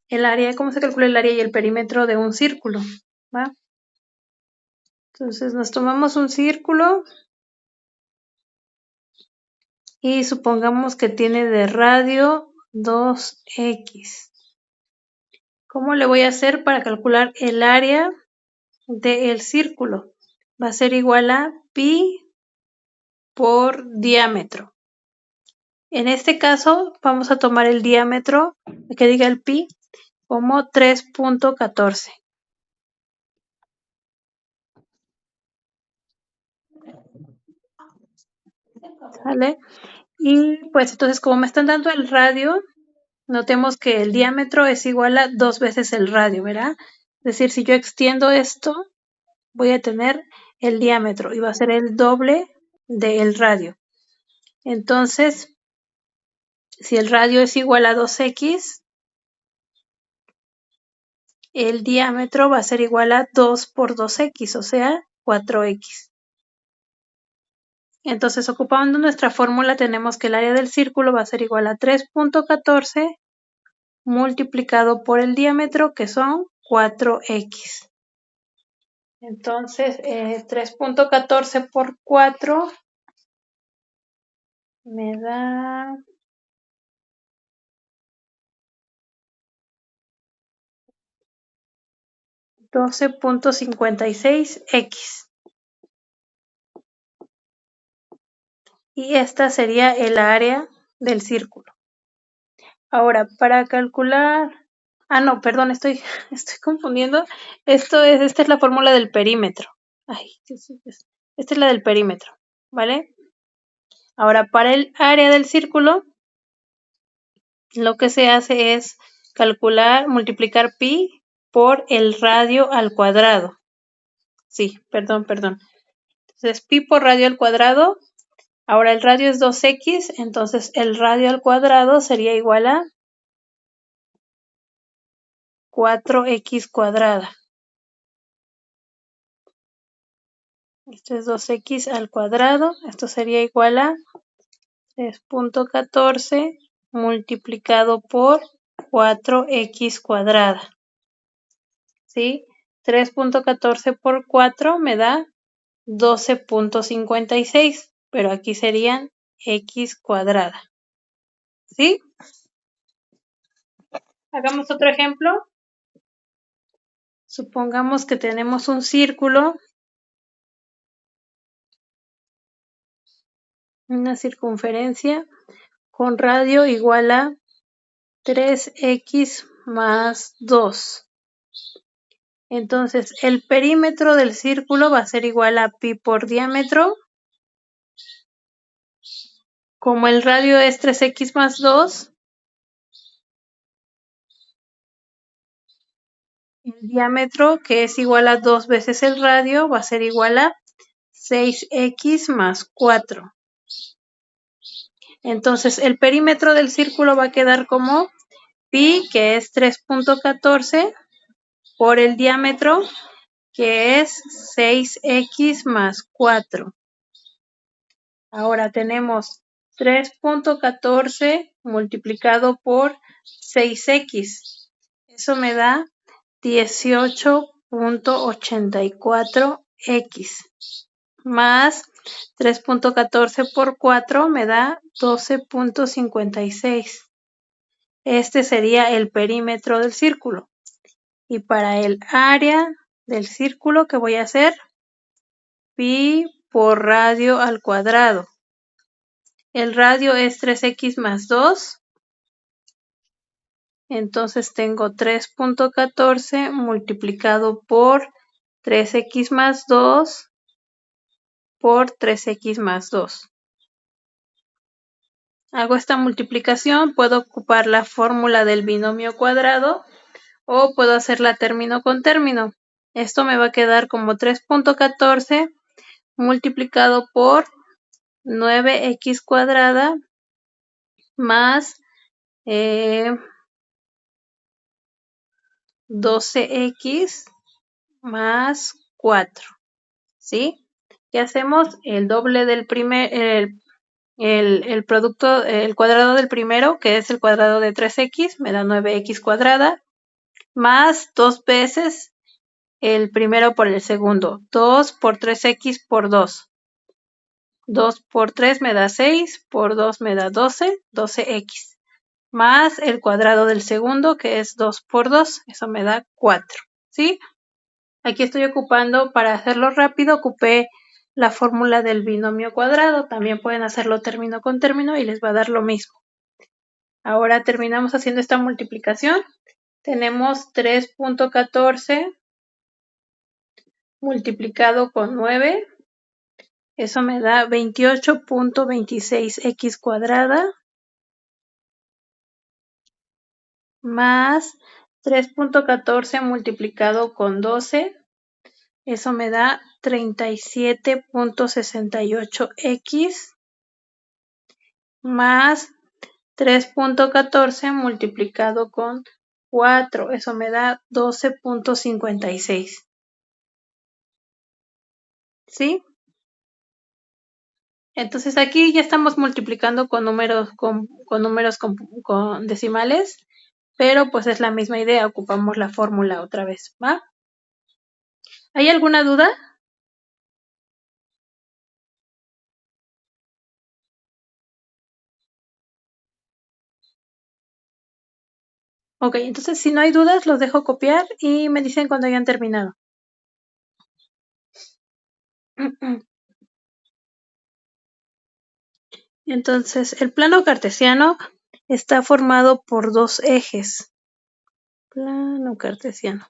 el área, cómo se calcula el área y el perímetro de un círculo, ¿va? Entonces nos tomamos un círculo y supongamos que tiene de radio 2x. ¿Cómo le voy a hacer para calcular el área del círculo? Va a ser igual a pi por diámetro. En este caso vamos a tomar el diámetro, que diga el pi, como 3.14. ¿Vale? Y pues entonces como me están dando el radio, notemos que el diámetro es igual a 2 veces el radio, ¿verdad? Es decir, si yo extiendo esto, voy a tener el diámetro y va a ser el doble del radio. Entonces, si el radio es igual a 2x, el diámetro va a ser igual a 2 por 2x, o sea, 4x. Entonces, ocupando nuestra fórmula, tenemos que el área del círculo va a ser igual a 3.14 multiplicado por el diámetro, que son 4x. Entonces, 3.14 por 4 me da 12.56x. Y esta sería el área del círculo. Ahora, para calcular... no, perdón, estoy confundiendo. Esta es la fórmula del perímetro. Esta es la del perímetro, ¿vale? Ahora, para el área del círculo, lo que se hace es multiplicar pi por el radio al cuadrado. Sí, perdón. Entonces, pi por radio al cuadrado. Ahora el radio es 2x, entonces el radio al cuadrado sería igual a 4x cuadrada. Esto es 2x al cuadrado. Esto sería igual a 3.14 multiplicado por 4x cuadrada. ¿Sí? 3.14 por 4 me da 12.56, pero aquí serían x cuadrada. ¿Sí? Hagamos otro ejemplo. Supongamos que tenemos un círculo, una circunferencia con radio igual a 3x más 2. Entonces, el perímetro del círculo va a ser igual a pi por diámetro. Como el radio es 3x más 2, el diámetro, que es igual a 2 veces el radio, va a ser igual a 6x más 4. Entonces, el perímetro del círculo va a quedar como pi, que es 3.14, por el diámetro, que es 6x más 4. Ahora tenemos 3.14 multiplicado por 6x. Eso me da 18.84x. Más 3.14 por 4 me da 12.56. Este sería el perímetro del círculo. Y para el área del círculo, ¿qué voy a hacer? Pi por radio al cuadrado. El radio es 3x más 2. Entonces tengo 3.14 multiplicado por 3x más 2 por 3x más 2. Hago esta multiplicación, puedo ocupar la fórmula del binomio cuadrado o puedo hacerla término con término. Esto me va a quedar como 3.14 multiplicado por 9x cuadrada más 12x más 4. ¿Sí? ¿Qué hacemos? El doble del el producto, el cuadrado del primero, que es el cuadrado de 3x, me da 9x cuadrada. más 2 veces el primero por el segundo. 2 por 3x por 2. 2 por 3 me da 6, por 2 me da 12, 12x. Más el cuadrado del segundo, que es 2 por 2, eso me da 4, ¿sí? Aquí estoy ocupando, para hacerlo rápido, ocupé la fórmula del binomio cuadrado. También pueden hacerlo término con término y les va a dar lo mismo. Ahora terminamos haciendo esta multiplicación. Tenemos 3.14 multiplicado con 9. Eso me da 28.26x cuadrada más 3.14 multiplicado con 12. Eso me da 37.68x más 3.14 multiplicado con 4. Eso me da 12.56. ¿Sí? Entonces aquí ya estamos multiplicando con números con decimales, pero pues es la misma idea, ocupamos la fórmula otra vez, ¿va? ¿Hay alguna duda? Ok, entonces si no hay dudas los dejo copiar y me dicen cuando hayan terminado. Entonces el plano cartesiano está formado por dos ejes. Plano cartesiano.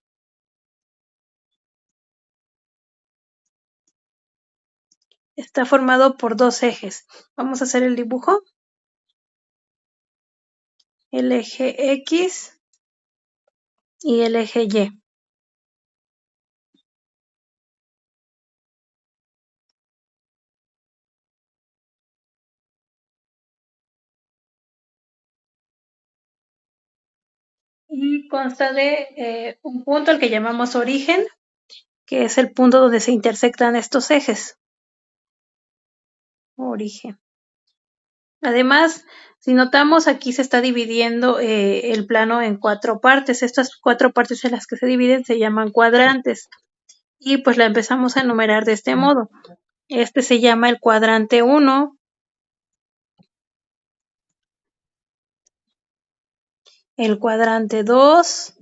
Está formado por dos ejes. Vamos a hacer el dibujo. El eje X y el eje Y. Y consta de un punto al que llamamos origen, que es el punto donde se intersectan estos ejes. Origen. Además, si notamos, aquí se está dividiendo el plano en 4 partes. Estas 4 partes en las que se dividen se llaman cuadrantes. Y pues la empezamos a enumerar de este modo. Este se llama el cuadrante 1. El cuadrante 2.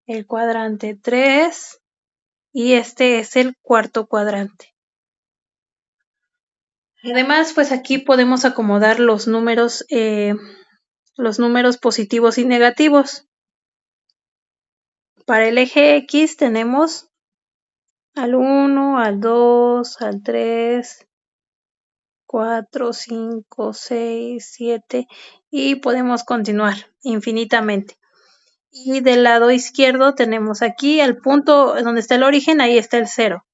El cuadrante 3. Y este es el cuarto cuadrante. Además, pues aquí podemos acomodar los números positivos y negativos. Para el eje X tenemos al 1, al 2, al 3, 4, 5, 6, 7 y podemos continuar infinitamente. Y del lado izquierdo tenemos aquí el punto donde está el origen, ahí está el 0.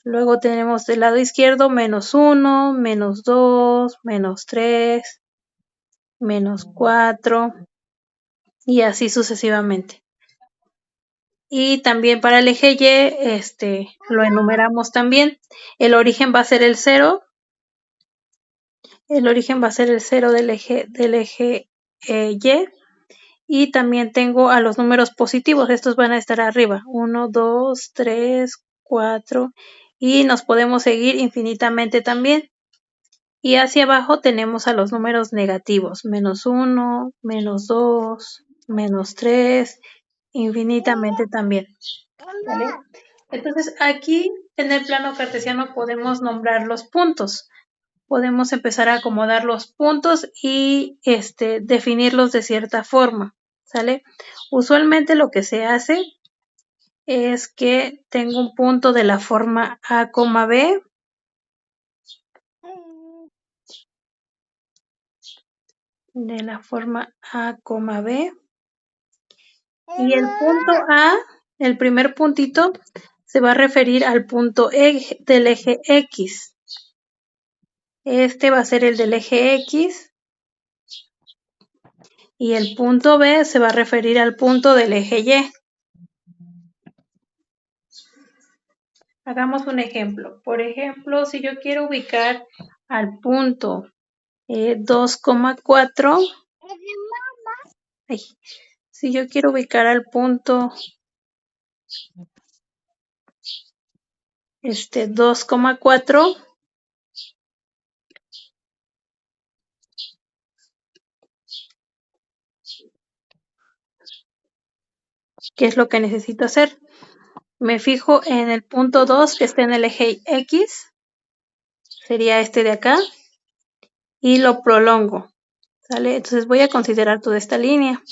Luego tenemos del lado izquierdo menos 1, menos 2, menos 3, menos 4 y así sucesivamente. Y también para el eje Y, lo enumeramos también. El origen va a ser el 0. El origen va a ser el 0 del eje Y. Y también tengo a los números positivos. Estos van a estar arriba. 1, 2, 3, 4. Y nos podemos seguir infinitamente también. Y hacia abajo tenemos a los números negativos. Menos 1, menos 2, menos 3. Infinitamente también. ¿Vale? Entonces aquí en el plano cartesiano podemos nombrar los puntos. Podemos empezar a acomodar los puntos y definirlos de cierta forma. ¿Sale? Usualmente lo que se hace es que tengo un punto de la forma A, B. De la forma A, B. Y el punto A, el primer puntito, se va a referir al punto del eje X. Este va a ser el del eje X. Y el punto B se va a referir al punto del eje Y. Hagamos un ejemplo. Por ejemplo, si yo quiero ubicar al punto 2,4, Si yo quiero ubicar al punto 2,4, ¿qué es lo que necesito hacer? Me fijo en el punto 2 que está en el eje X, sería este de acá, y lo prolongo, ¿sale? Entonces voy a considerar toda esta línea.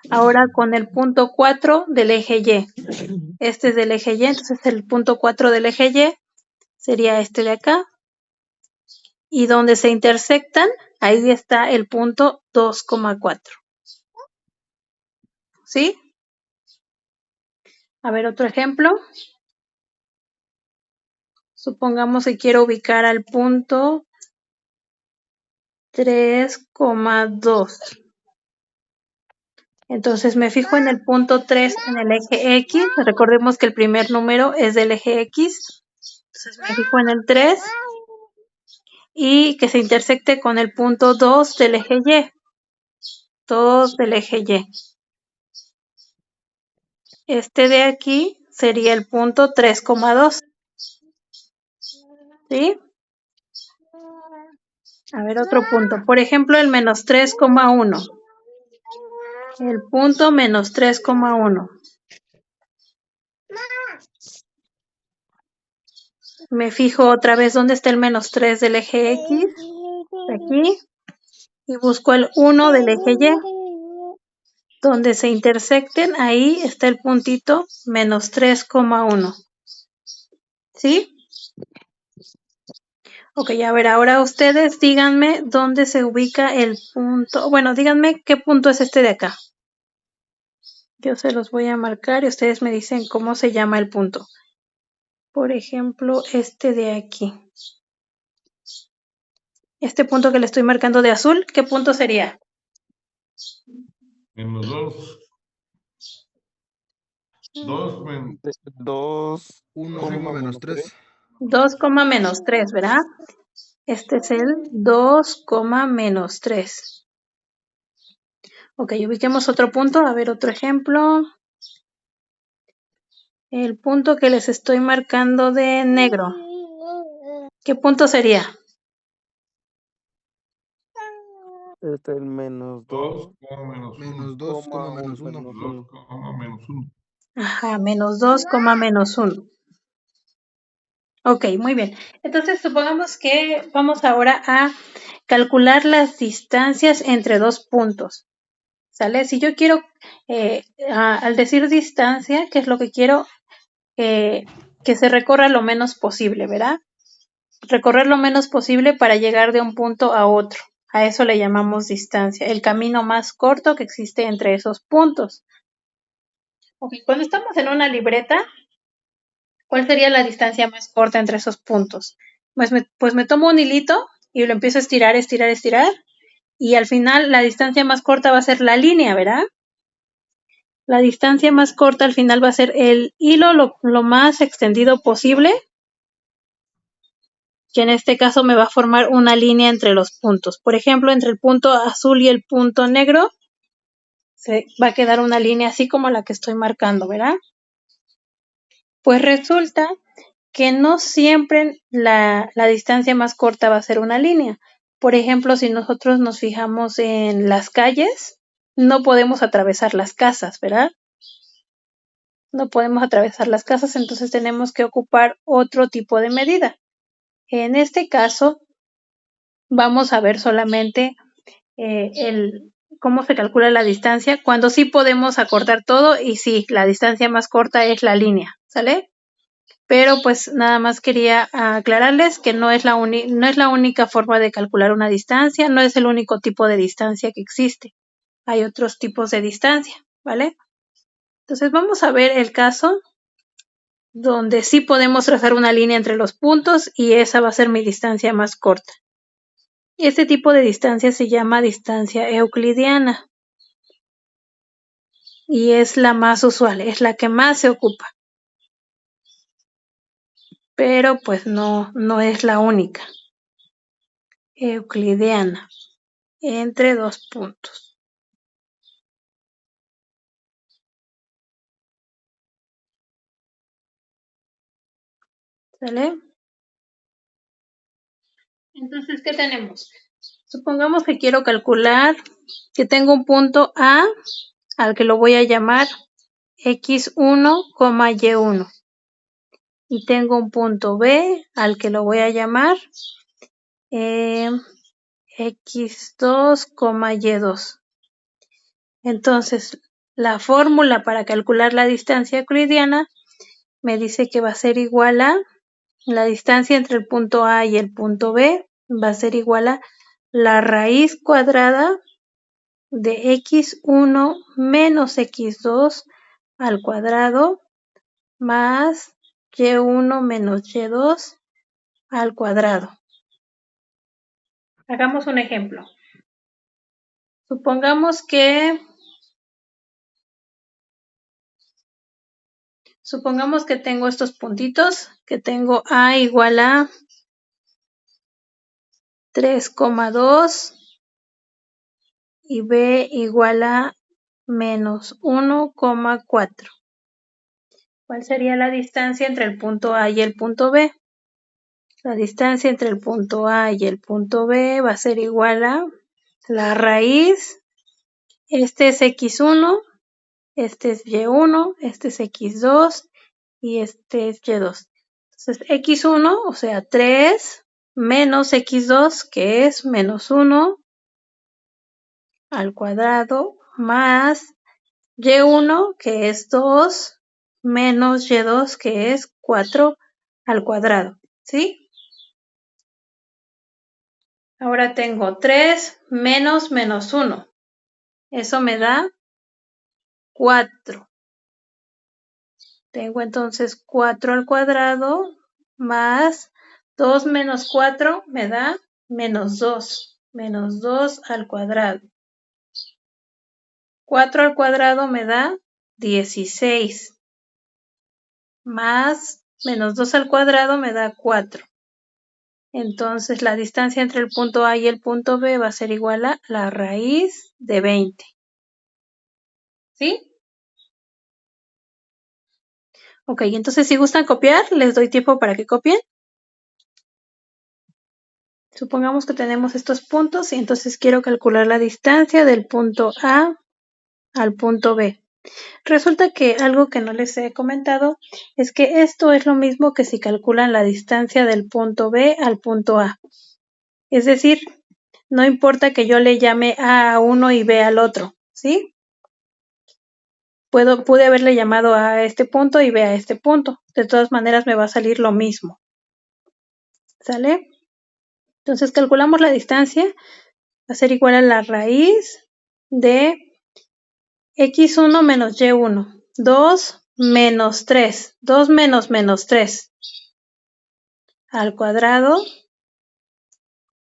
Ahora con el punto 4 del eje Y. Este es del eje Y, entonces el punto 4 del eje Y sería este de acá. Y donde se intersectan, ahí está el punto 2,4. ¿Sí? A ver, otro ejemplo. Supongamos que quiero ubicar al punto 3,2. Entonces me fijo en el punto 3 en el eje X. Recordemos que el primer número es del eje X. Entonces me fijo en el 3 y que se intersecte con el punto 2 del eje Y. 2 del eje Y. Este de aquí sería el punto 3,2. ¿Sí? A ver, otro punto. Por ejemplo, el menos 3,1. El punto menos 3,1. Me fijo otra vez dónde está el menos 3 del eje X. Aquí. Y busco el 1 del eje Y. Donde se intersecten, ahí está el puntito menos 3,1. ¿Sí? Ok, a ver, ahora ustedes díganme dónde se ubica el punto. Bueno, díganme qué punto es este de acá. Yo se los voy a marcar y ustedes me dicen cómo se llama el punto. Por ejemplo, este de aquí. Este punto que le estoy marcando de azul, ¿qué punto sería? Menos 2. 2 2, 1, menos 3. 2, menos 3, ¿verdad? Este es el 2, menos 3. Ok, ubiquemos otro punto. A ver, otro ejemplo. El punto que les estoy marcando de negro. ¿Qué punto sería? Este es el menos 2, menos 1. Menos 2, menos 1. menos 1. 2, menos 1. Ajá, menos 2, menos 1. Ok, muy bien. Entonces, supongamos que vamos ahora a calcular las distancias entre dos puntos. ¿Sale? Si yo quiero, al decir distancia, ¿qué es lo que quiero? Que se recorra lo menos posible, ¿verdad? Recorrer lo menos posible para llegar de un punto a otro. A eso le llamamos distancia, el camino más corto que existe entre esos puntos. Ok, cuando estamos en una libreta, ¿cuál sería la distancia más corta entre esos puntos? Pues me tomo un hilito y lo empiezo a estirar, estirar, estirar, y al final la distancia más corta va a ser la línea, ¿verdad? La distancia más corta al final va a ser el hilo lo más extendido posible, que en este caso me va a formar una línea entre los puntos. Por ejemplo, entre el punto azul y el punto negro, se va a quedar una línea así como la que estoy marcando, ¿verdad? Pues resulta que no siempre la distancia más corta va a ser una línea. Por ejemplo, si nosotros nos fijamos en las calles, no podemos atravesar las casas, ¿verdad? No podemos atravesar las casas, entonces tenemos que ocupar otro tipo de medida. En este caso, vamos a ver solamente cómo se calcula la distancia, cuando sí podemos acortar todo y sí, la distancia más corta es la línea, ¿sale? Pero pues nada más quería aclararles que no es la única forma de calcular una distancia, no es el único tipo de distancia que existe. Hay otros tipos de distancia, ¿vale? Entonces vamos a ver el caso donde sí podemos trazar una línea entre los puntos y esa va a ser mi distancia más corta. Este tipo de distancia se llama distancia euclidiana y es la más usual, es la que más se ocupa. Pero pues no es la única. Euclidiana entre dos puntos. ¿Sale? Entonces, ¿qué tenemos? Supongamos que quiero calcular que tengo un punto A al que lo voy a llamar x1, y1. Y tengo un punto B al que lo voy a llamar x2, y2. Entonces, la fórmula para calcular la distancia euclidiana me dice que va a ser igual a la distancia entre el punto A y el punto B, va a ser igual a la raíz cuadrada de x1 menos x2 al cuadrado más y1 menos y2 al cuadrado. Hagamos un ejemplo. Supongamos que tengo estos puntitos, que tengo A igual a 3,2 y B igual a menos 1,4. ¿Cuál sería la distancia entre el punto A y el punto B? La distancia entre el punto A y el punto B va a ser igual a la raíz. Este es x1, este es y1, este es x2 y este es y2. Entonces x1, o sea 3, menos x2, que es menos 1 al cuadrado, más y1, que es 2, menos y2, que es 4 al cuadrado, ¿sí? Ahora tengo 3 menos 1. Eso me da 4. Tengo entonces 4 al cuadrado más 2 menos 4 me da menos 2. Menos 2 al cuadrado. 4 al cuadrado me da 16. Más menos 2 al cuadrado me da 4. Entonces la distancia entre el punto A y el punto B va a ser igual a la raíz de 20. ¿Sí? Ok, entonces si gustan copiar, les doy tiempo para que copien. Supongamos que tenemos estos puntos y entonces quiero calcular la distancia del punto A al punto B. Resulta que algo que no les he comentado es que esto es lo mismo que si calculan la distancia del punto B al punto A. Es decir, no importa que yo le llame A a uno y B al otro, ¿sí? Pude haberle llamado A a este punto y B a este punto. De todas maneras me va a salir lo mismo. ¿Sale? Entonces calculamos la distancia. Va a ser igual a la raíz de x1 menos y1. 2 menos 3. 2 menos menos 3 al cuadrado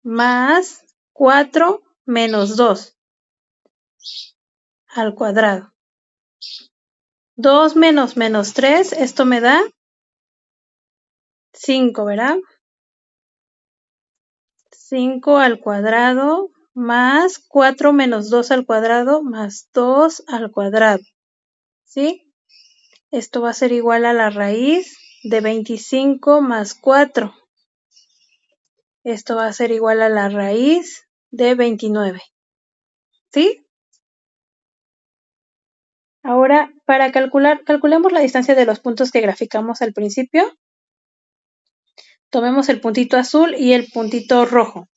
más 4 menos 2 al cuadrado. 2 menos menos 3, esto me da 5, ¿verdad? 5 al cuadrado más 4 menos 2 al cuadrado más 2 al cuadrado. ¿Sí? Esto va a ser igual a la raíz de 25 más 4. Esto va a ser igual a la raíz de 29. ¿Sí? Ahora, para calculemos la distancia de los puntos que graficamos al principio. Tomemos el puntito azul y el puntito rojo.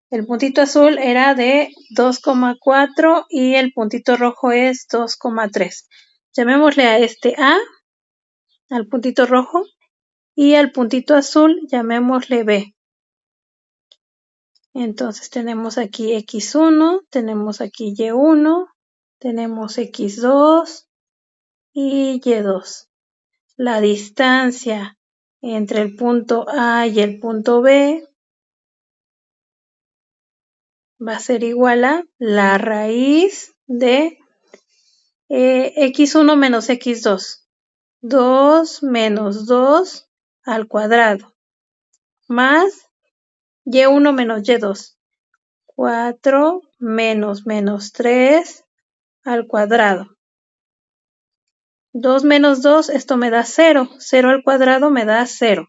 El puntito azul era de 2,4 y el puntito rojo es 2,3. Llamémosle a este A, al puntito rojo, y al puntito azul llamémosle B. Entonces tenemos aquí x1, tenemos aquí y1, tenemos x2 y y2. La distancia entre el punto A y el punto B va a ser igual a la raíz de x1 menos x2. 2 menos 2 al cuadrado más y1 menos y2. 4 menos menos 3 al cuadrado. 2 menos 2, esto me da 0. 0 al cuadrado me da 0.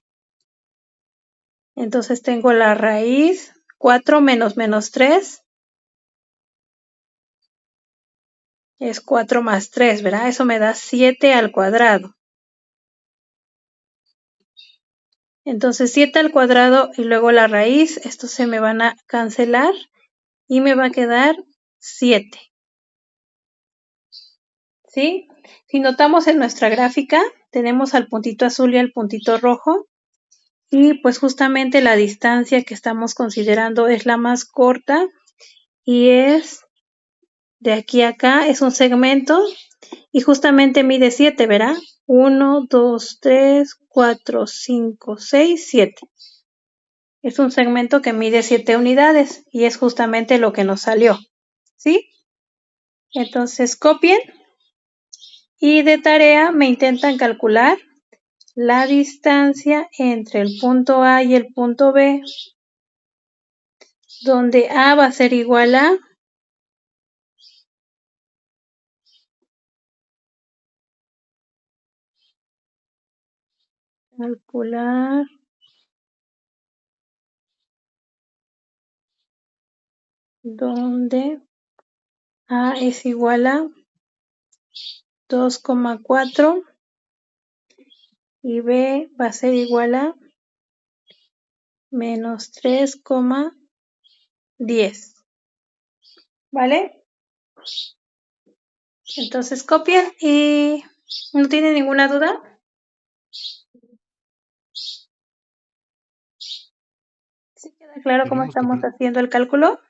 Entonces tengo la raíz 4 menos menos 3 es 4 más 3, ¿verdad? Eso me da 7 al cuadrado. Entonces 7 al cuadrado y luego la raíz, estos se me van a cancelar y me va a quedar 7. ¿Sí? Si notamos en nuestra gráfica, tenemos al puntito azul y al puntito rojo. Y pues justamente la distancia que estamos considerando es la más corta y es de aquí a acá, es un segmento y justamente mide 7, ¿verdad? 1, 2, 3, 4, 5, 6, 7. Es un segmento que mide 7 unidades y es justamente lo que nos salió, ¿sí? Entonces copien y de tarea me intentan calcular la distancia entre el punto A y el punto B, donde A va a ser igual a calcular donde A es igual a 2,4 y B va a ser igual a menos 3,10. ¿Vale? Entonces copian y ¿no tienen ninguna duda? ¿Sí queda claro cómo estamos haciendo el cálculo?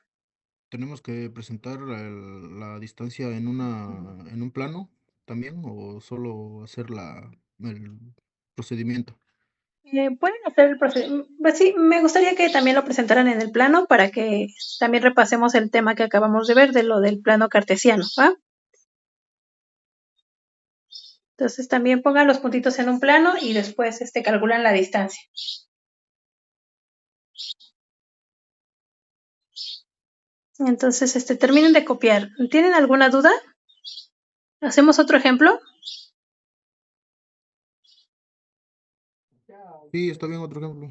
¿Tenemos que presentar la distancia en un plano también o solo hacer el procedimiento? Pueden hacer el procedimiento. Pues sí, me gustaría que también lo presentaran en el plano para que también repasemos el tema que acabamos de ver de lo del plano cartesiano, ¿va? Entonces también pongan los puntitos en un plano y después calculan la distancia. Entonces, terminen de copiar. ¿Tienen alguna duda? ¿Hacemos otro ejemplo? Sí, está bien, otro ejemplo.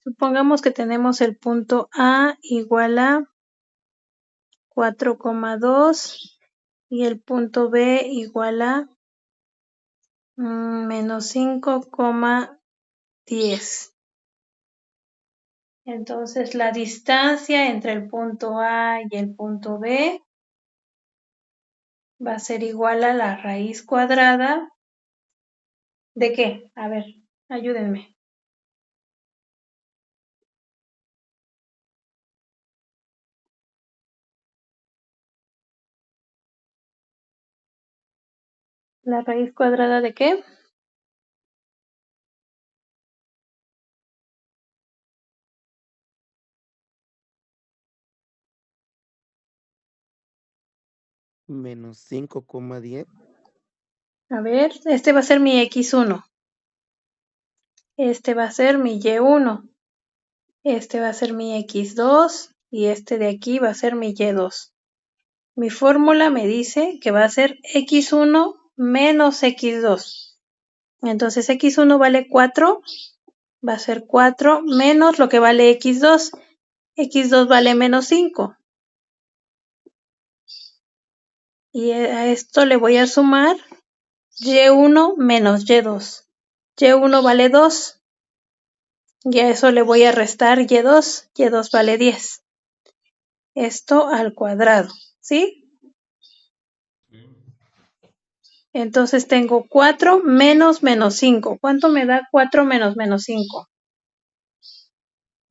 Supongamos que tenemos el punto A igual a 4,2 y el punto B igual a menos 5,10. Entonces, la distancia entre el punto A y el punto B va a ser igual a la raíz cuadrada. ¿De qué? A ver, ayúdenme. ¿La raíz cuadrada de qué? Menos 5,10. A ver, va a ser mi X1. Este va a ser mi Y1. Este va a ser mi X2 y este de aquí va a ser mi Y2. Mi fórmula me dice que va a ser X1 menos X2. Entonces X1 vale 4, va a ser 4 menos lo que vale X2. X2 vale menos 5. Y a esto le voy a sumar Y1 menos Y2. Y1 vale 2. Y a eso le voy a restar Y2. Y2 vale 10. Esto al cuadrado, ¿sí? Sí. Entonces tengo 4 menos menos 5. ¿Cuánto me da 4 menos menos 5?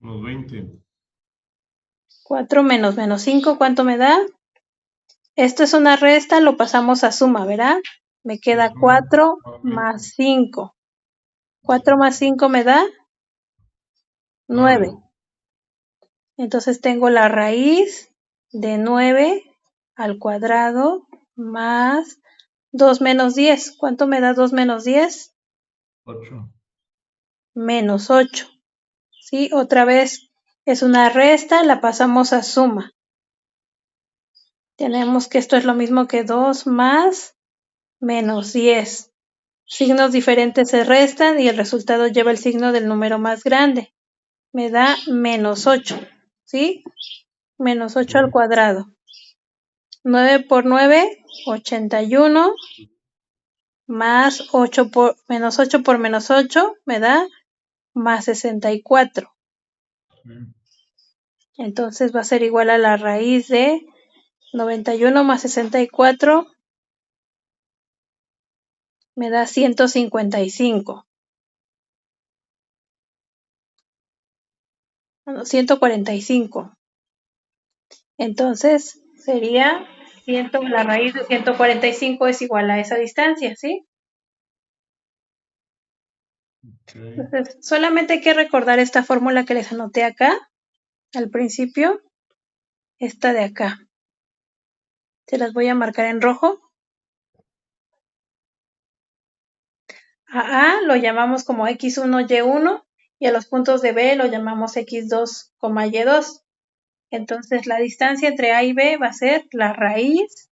Unos 20. 4 menos menos 5, ¿cuánto me da? Esto es una resta, lo pasamos a suma, ¿verdad? Me queda Sí, 4 20. más 5. 4 más 5 me da 9. 9. Entonces tengo la raíz de 9 al cuadrado más 2 menos 10. ¿Cuánto me da 2 menos 10? 8. Menos 8. ¿Sí? Otra vez es una resta, la pasamos a suma. Tenemos que esto es lo mismo que 2 más menos 10. signos diferentes se restan y el resultado lleva el signo del número más grande. Me da menos 8, ¿sí? Menos 8 al cuadrado. 9 por 9, 81, más 8 por menos 8 me da más 64. Sí. Entonces va a ser igual a la raíz de 91 más 64 me da 155. Bueno, 145. Entonces sería la raíz de 145 es igual a esa distancia, ¿sí? Ok. Entonces, solamente hay que recordar esta fórmula que les anoté acá, al principio, esta de acá. Se las voy a marcar en rojo. A lo llamamos como x1, y1, y a los puntos de B lo llamamos x2, y2. Entonces, la distancia entre A y B va a ser la raíz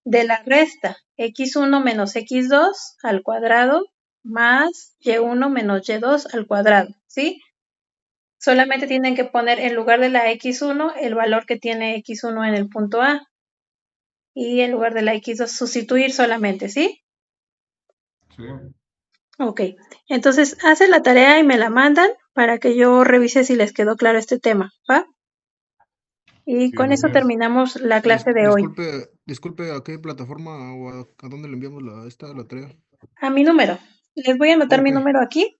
de la resta x1 menos x2 al cuadrado más y1 menos y2 al cuadrado, ¿sí? Solamente tienen que poner en lugar de la x1 el valor que tiene x1 en el punto A y en lugar de la x2 sustituir solamente, ¿sí? Sí. Ok, entonces hacen la tarea y me la mandan para que yo revise si les quedó claro este tema, ¿va? Y Sí, con eso gracias. terminamos la clase de hoy. Disculpe, ¿a qué plataforma o a dónde le enviamos la tarea? A mi número. Les voy a anotar mi Ok. número aquí